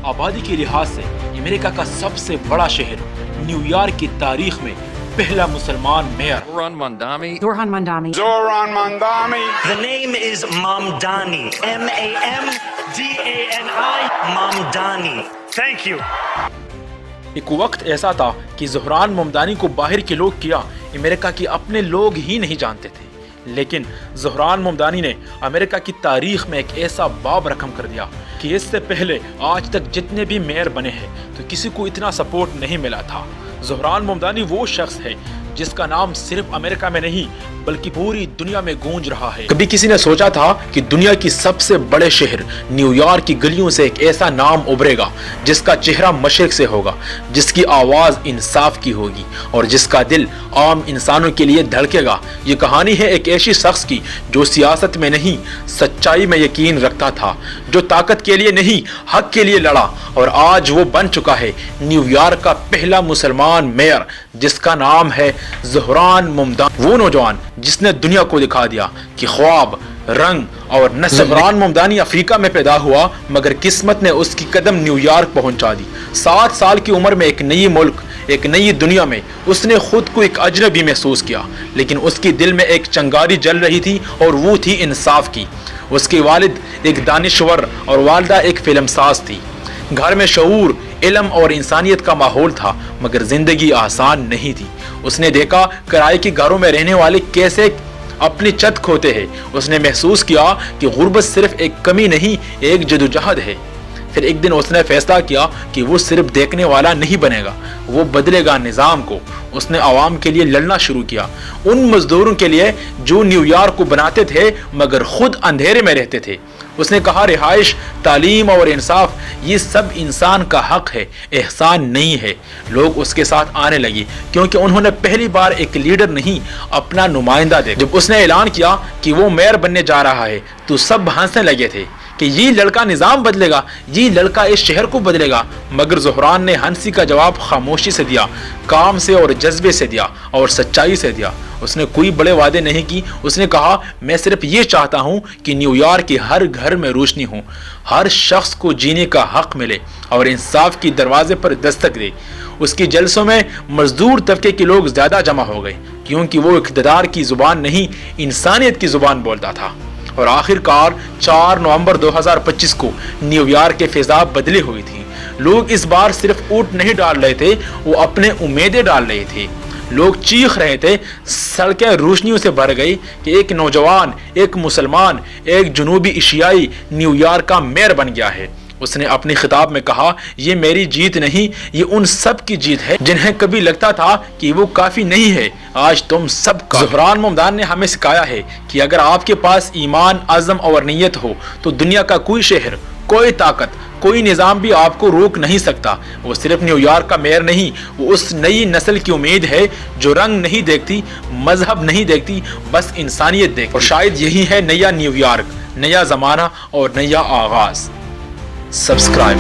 آبادی کے لحاظ سے امریکہ کا سب سے بڑا شہر نیو یارک کی تاریخ میں پہلا مسلمان mayor Zohran Mamdani. Zohran Mamdani. Zohran Mamdani. The name is Mamdani. M-A-M-D-A-N-I. Mamdani. Thank you. ایک وقت ایسا تھا کہ زہران ممدانی کو باہر کے لوگ کیا امریکہ کے اپنے لوگ ہی نہیں جانتے تھے، لیکن زہران ممدانی نے امریکہ کی تاریخ میں ایک ایسا باب رقم کر دیا کہ اس سے پہلے آج تک جتنے بھی میئر بنے ہیں تو کسی کو اتنا سپورٹ نہیں ملا تھا۔ زہران ممدانی وہ شخص ہے جس کا نام صرف امریکہ میں نہیں بلکہ پوری دنیا میں گونج رہا ہے۔ کبھی کسی نے سوچا تھا کہ دنیا کی سب سے بڑے شہر نیو یارک کی گلیوں سے ایک ایسا نام ابھرے گا جس کا چہرہ مشرق سے ہوگا، جس کی آواز انصاف کی ہوگی اور جس کا دل عام انسانوں کے لیے دھڑکے گا۔ یہ کہانی ہے ایک ایسی شخص کی جو سیاست میں نہیں سچائی میں یقین رکھتا تھا، جو طاقت کے لیے نہیں حق کے لیے لڑا، اور آج وہ بن چکا ہے نیو یارک کا پہلا مسلمان میئر جس کا نام ہے زہران ممدانی۔ وہ نوجوان جس نے دنیا کو دکھا دیا کہ خواب، رنگ اور نسل۔ زہران ممدانی افریقہ میں پیدا ہوا مگر قسمت نے اس کی قدم نیو یارک پہنچا دی۔ 7 سال کی عمر میں ایک نئی ملک، ایک نئی دنیا میں اس نے خود کو ایک اجنبی محسوس کیا، لیکن اس کی دل میں ایک چنگاری جل رہی تھی اور وہ تھی انصاف کی۔ اس کے والد ایک دانشور اور والدہ ایک فلم ساز تھی۔ گھر میں شعور، علم اور انسانیت کا ماحول تھا مگر زندگی آسان نہیں تھی۔ اس نے دیکھا کرائے کے گھروں میں رہنے والے کیسے اپنی چھت کھوتے ہیں۔ اس نے محسوس کیا کہ غربت صرف ایک کمی نہیں، ایک جدوجہد ہے۔ پھر ایک دن اس نے فیصلہ کیا کہ وہ صرف دیکھنے والا نہیں بنے گا، وہ بدلے گا نظام کو۔ اس نے عوام کے لیے لڑنا شروع کیا، ان مزدوروں کے لیے جو نیو یارک کو بناتے تھے مگر خود اندھیرے میں رہتے تھے۔ اس نے کہا رہائش، تعلیم اور انصاف یہ سب انسان کا حق ہے، احسان نہیں ہے۔ لوگ اس کے ساتھ آنے لگے کیونکہ انہوں نے پہلی بار ایک لیڈر نہیں اپنا نمائندہ دیکھا۔ جب اس نے اعلان کیا کہ وہ میئر بننے جا رہا ہے تو سب ہنسنے لگے تھے کہ یہ لڑکا نظام بدلے گا، یہ لڑکا اس شہر کو بدلے گا۔ مگر زہران نے ہنسی کا جواب خاموشی سے دیا، کام سے اور جذبے سے دیا اور سچائی سے دیا۔ اس نے کوئی بڑے وعدے نہیں کی، اس نے کہا میں صرف یہ چاہتا ہوں کہ نیو یارک کے ہر گھر میں روشنی ہو، ہر شخص کو جینے کا حق ملے اور انصاف کی دروازے پر دستک دے۔ اس کی جلسوں میں مزدور طبقے کے لوگ زیادہ جمع ہو گئے کیونکہ وہ اقتدار کی زبان نہیں انسانیت کی زبان بولتا تھا۔ اور آخر کار 4 نومبر 2025 کو نیو یارک کے فضا بدلی ہوئی تھی۔ لوگ اس بار صرف ووٹ نہیں ڈال رہے تھے، وہ اپنے امیدیں ڈال رہے تھے۔ لوگ چیخ رہے تھے، سڑکیں روشنیوں سے بھر گئی کہ ایک نوجوان، ایک مسلمان، ایک جنوبی ایشیائی نیو یارک کا میئر بن گیا ہے۔ اس نے اپنی خطاب میں کہا یہ میری جیت نہیں، یہ ان سب کی جیت ہے جنہیں کبھی لگتا تھا کہ وہ کافی نہیں ہے، آج تم سب کا۔ زہران ممدانی نے ہمیں سکھایا ہے کہ اگر آپ کے پاس ایمان، عزم اور نیت ہو تو دنیا کا کوئی شہر، کوئی طاقت، کوئی نظام بھی آپ کو روک نہیں سکتا۔ وہ صرف نیو یارک کا میئر نہیں، وہ اس نئی نسل کی امید ہے جو رنگ نہیں دیکھتی، مذہب نہیں دیکھتی، بس انسانیت دیکھتی۔ اور شاید یہی ہے نیا نیو یارک، نیا زمانہ اور نیا آغاز۔ سبسکرائب